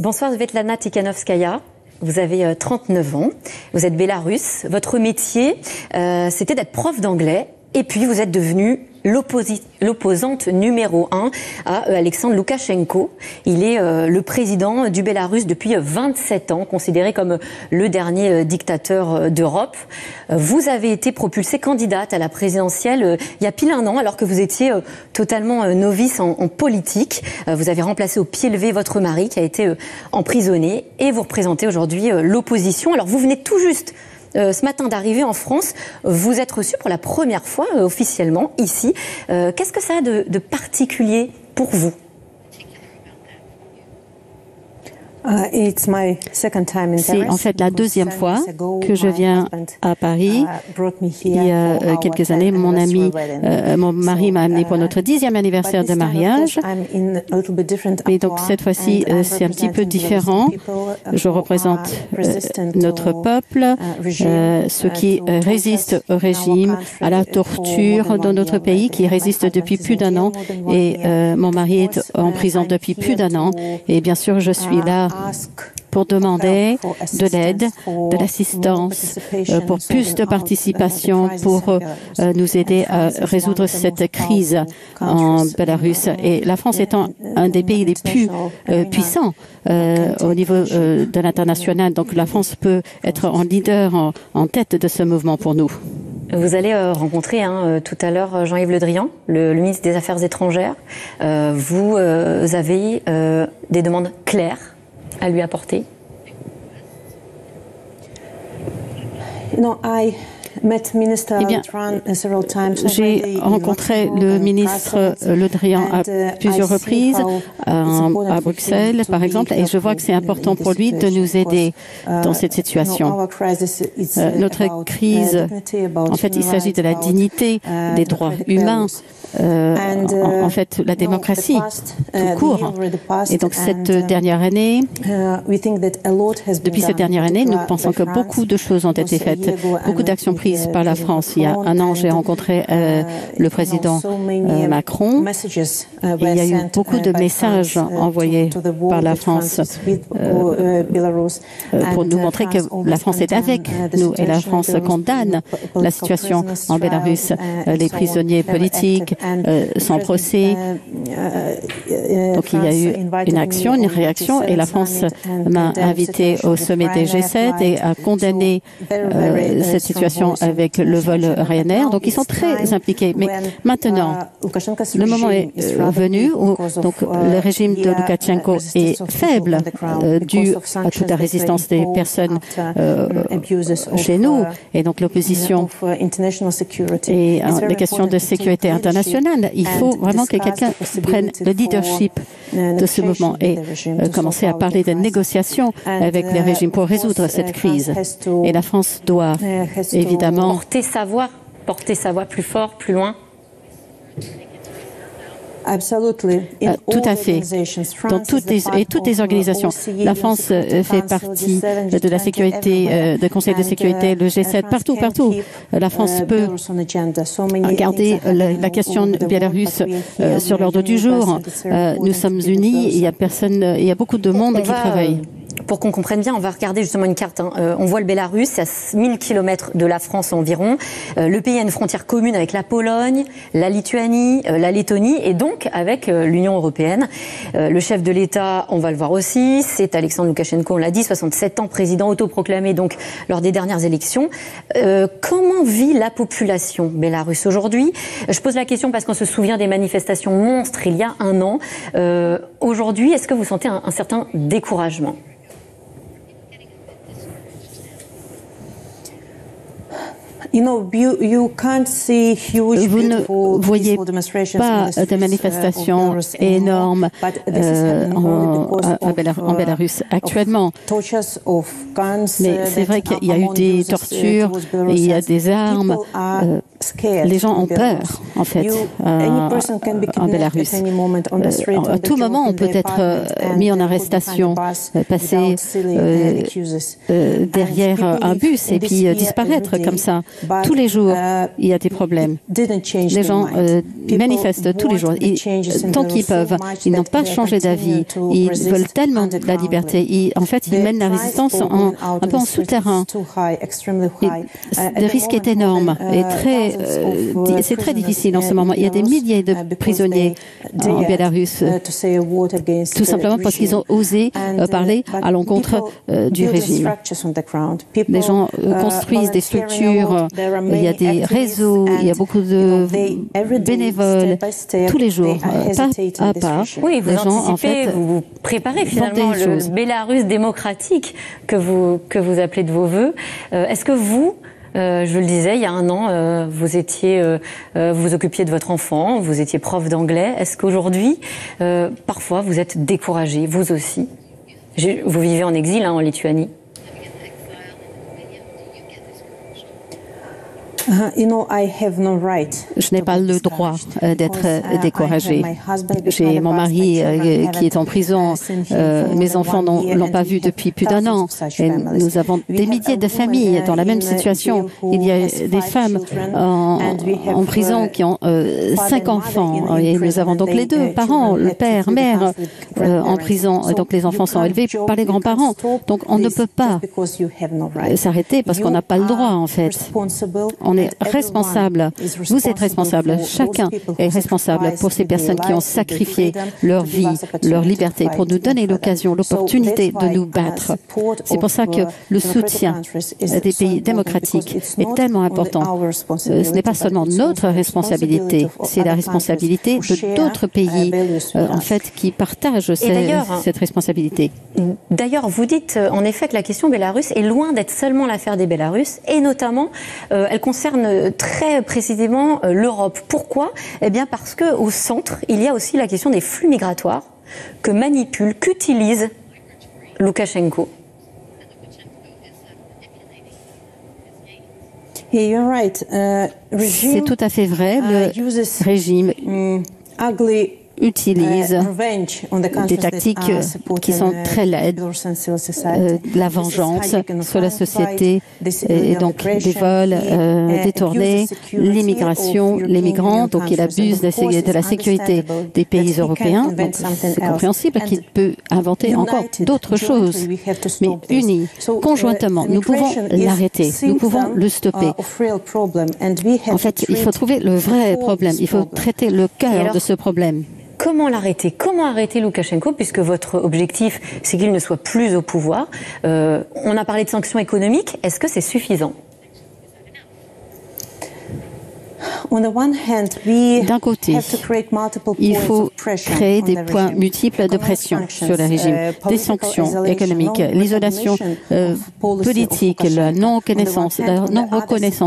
Bonsoir Svetlana Tikhanovskaya. Vous avez 39 ans, vous êtes bélarusse. Votre métier, c'était d'être prof d'anglais. Et puis vous êtes devenue l'opposante numéro 1 à Alexandre Loukachenko. Il est le président du Bélarus depuis 27 ans, considéré comme le dernier dictateur d'Europe. Vous avez été propulsée candidate à la présidentielle il y a pile un an, alors que vous étiez totalement novice en politique. Vous avez remplacé au pied levé votre mari qui a été emprisonné et vous représentez aujourd'hui l'opposition. Alors vous venez tout juste ce matin d'arriver en France, vous êtes reçu pour la première fois officiellement ici. Qu'est-ce que ça a de particulier pour vous ? C'est en fait la deuxième fois que je viens à Paris. Il y a quelques années, mon mari m'a amené pour notre 10e anniversaire de mariage. Et donc cette fois-ci, c'est un petit peu différent. Je représente notre peuple, ceux qui résistent au régime, à la torture dans notre pays, qui résistent depuis plus d'un an. Et mon mari est en prison depuis plus d'un an. Et bien sûr, je suis là pour demander de l'aide, de l'assistance, pour plus de participation, pour nous aider à résoudre cette crise en Bélarus. Et la France étant un des pays les plus puissants au niveau de l'international, donc la France peut être en leader, en tête de ce mouvement pour nous. Vous allez rencontrer tout à l'heure Jean-Yves Le Drian, le ministre des Affaires étrangères. Vous avez des demandes claires à lui apporter? Eh bien, j'ai rencontré le ministre Le Drian à plusieurs reprises, à Bruxelles par exemple, et je vois que c'est important pour lui de nous aider dans cette situation. Notre crise, en fait, il s'agit de la dignité, des droits humains, en fait, la démocratie, tout court. Et donc, cette dernière année, depuis cette dernière année, nous pensons que beaucoup de choses ont été faites, beaucoup d'actions prises par la France. Il y a un an, j'ai rencontré le président Macron et il y a eu beaucoup de messages envoyés par la France pour nous montrer que la France est avec nous et la France condamne la situation en Bélarus, les prisonniers politiques sans procès. Donc il y a eu une action, une réaction et la France m'a invité au sommet des G7 et a condamné cette situation avec le vol Ryanair. Donc ils sont très impliqués. Mais maintenant, le moment est venu où donc, le régime de Loukachenko est faible dû à toute la résistance des personnes chez nous et donc l'opposition et les questions de sécurité internationale. Il faut vraiment que quelqu'un prenne le leadership de ce mouvement et commencer à parler de négociations avec les régimes pour résoudre cette crise. Et la France doit évidemment porter sa voix plus fort, plus loin. Tout à fait. Dans toutes les organisations. La France fait partie de la sécurité, du Conseil de sécurité, le G7, partout. La France peut garder la question biélorusse sur l'ordre du jour. Nous sommes unis, il y a beaucoup de monde qui travaille. Pour qu'on comprenne bien, on va regarder justement une carte. On voit le Bélarus, c'est à 1000 km de la France environ. Le pays a une frontière commune avec la Pologne, la Lituanie, la Lettonie et donc avec l'Union européenne. Le chef de l'État, on va le voir aussi, c'est Alexandre Loukachenko, on l'a dit, 67 ans, président autoproclamé donc lors des dernières élections. Comment vit la population bélarusse aujourd'hui? Je pose la question parce qu'on se souvient des manifestations monstres il y a un an. Aujourd'hui, est-ce que vous sentez un certain découragement? Vous ne voyez pas de manifestations énormes en Bélarus actuellement. Mais c'est vrai qu'il y a eu des tortures, il y a des armes. Les gens ont peur, en fait, en Bélarus. À tout moment, on peut être mis en arrestation, passer derrière un bus et puis disparaître comme ça. Tous les jours, il y a des problèmes. Les gens manifestent tous les jours. Tant qu'ils peuvent, ils n'ont pas changé d'avis. Ils veulent tellement de la liberté. En fait, ils mènent la résistance un peu en souterrain. Le risque est énorme et c'est très difficile en ce moment. Il y a des milliers de prisonniers en Bélarus, tout simplement parce qu'ils ont osé parler à l'encontre du régime. Les gens construisent des structures, il y a des réseaux, il y a beaucoup de bénévoles, tous les jours, pas à pas. Oui, vous anticipez, vous préparez finalement le Bélarus démocratique que vous appelez de vos voeux. Est-ce que vous, je le disais, il y a un an, vous occupiez de votre enfant, vous étiez prof d'anglais. Est-ce qu'aujourd'hui, parfois, vous êtes découragé, vous aussi? Vous vivez en exil, en Lituanie. Je n'ai pas le droit d'être découragé. J'ai mon mari qui est en prison. Mes enfants ne l'ont pas vu depuis plus d'1 an. Et nous avons des milliers de familles dans la même situation. Il y a des femmes en prison qui ont 5 enfants. Et nous avons donc les deux parents, le père, mère, en prison. Donc les enfants sont élevés par les grands-parents. Donc on ne peut pas s'arrêter parce qu'on n'a pas le droit, en fait. On est responsable. Vous êtes responsable. Chacun est responsable pour ces personnes qui ont sacrifié leur vie, leur liberté pour nous donner l'occasion, l'opportunité de nous battre. C'est pour ça que le soutien des pays démocratiques est tellement important. Ce n'est pas seulement notre responsabilité, c'est la responsabilité de d'autres pays, en fait, qui partagent cette responsabilité. D'ailleurs, vous dites en effet que la question bélarusse est loin d'être seulement l'affaire des Bélarusses, et notamment, elle concerne très précisément l'Europe. Pourquoi? Eh bien parce qu'au centre, il y a aussi la question des flux migratoires que manipule, qu'utilise Loukachenko. C'est tout à fait vrai. Le régime utilise des tactiques qui sont très laides, la vengeance sur la société, et donc des vols détournés, l'immigration, les migrants, donc il abuse de la sécurité des pays européens. Donc c'est compréhensible qu'il peut inventer encore d'autres choses. Mais unis, conjointement, nous pouvons l'arrêter, nous pouvons le stopper. En fait, il faut trouver le vrai problème, il faut traiter le cœur de ce problème. Comment l'arrêter? Comment arrêter Loukachenko, puisque votre objectif, c'est qu'il ne soit plus au pouvoir? On a parlé de sanctions économiques. Est-ce que c'est suffisant? D'un côté, il faut créer des points multiples de pression sur le régime, des sanctions économiques, l'isolation politique, la non-reconnaissance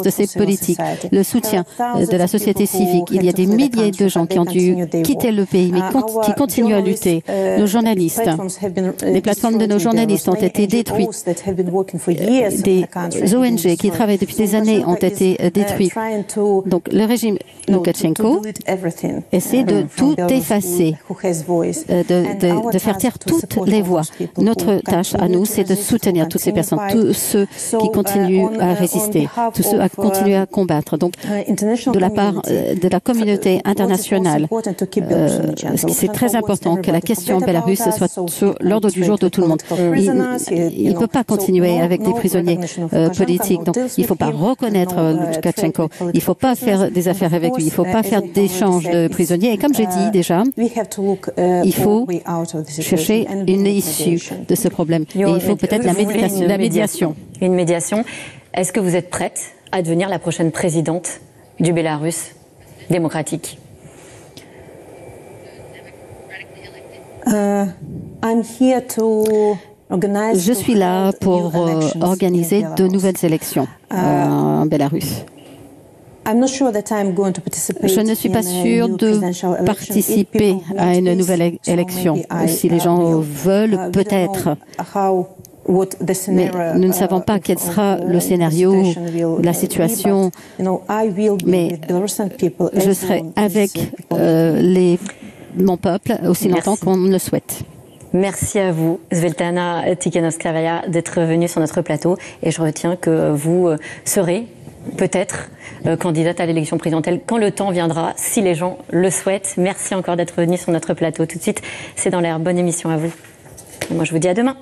de ces politiques, le soutien de la société civique. Il y a des milliers de gens qui ont dû quitter le pays, mais qui continuent à lutter. Nos journalistes, les plateformes de nos journalistes ont été détruites. Des ONG qui travaillent depuis des années ont été détruites. Donc, le régime Loukachenko essaie de tout effacer, de faire taire toutes les voix. Notre tâche à nous, c'est de soutenir toutes ces personnes, tous ceux qui continuent à résister, tous ceux qui continuent à combattre. Donc, de la part de la communauté internationale, c'est très important que la question bélarusse soit sur l'ordre du jour de tout le monde. Il ne peut pas continuer avec des prisonniers politiques. Donc, il ne faut pas reconnaître Loukachenko. Il ne faut pas faire des affaires avec lui. Il ne faut pas faire d'échange de prisonniers. Et comme j'ai dit déjà, il faut chercher une issue de ce problème. Et il faut peut-être la médiation. Une médiation. Est-ce que vous êtes prête à devenir la prochaine présidente du Bélarus démocratique? Je suis là pour organiser de nouvelles élections en Bélarus. Je ne suis pas sûre de participer à une nouvelle élection. Si les gens veulent, peut-être. Mais nous ne savons pas quel sera le scénario, la situation. Mais je serai avec mon peuple aussi longtemps qu'on le souhaite. Merci à vous, Svetlana Tikhanovskaya, d'être venue sur notre plateau. Et je retiens que vous serez peut-être candidate à l'élection présidentielle quand le temps viendra, si les gens le souhaitent. Merci encore d'être venu sur notre plateau. Tout de suite, c'est dans l'air. Bonne émission à vous. Et moi, je vous dis à demain.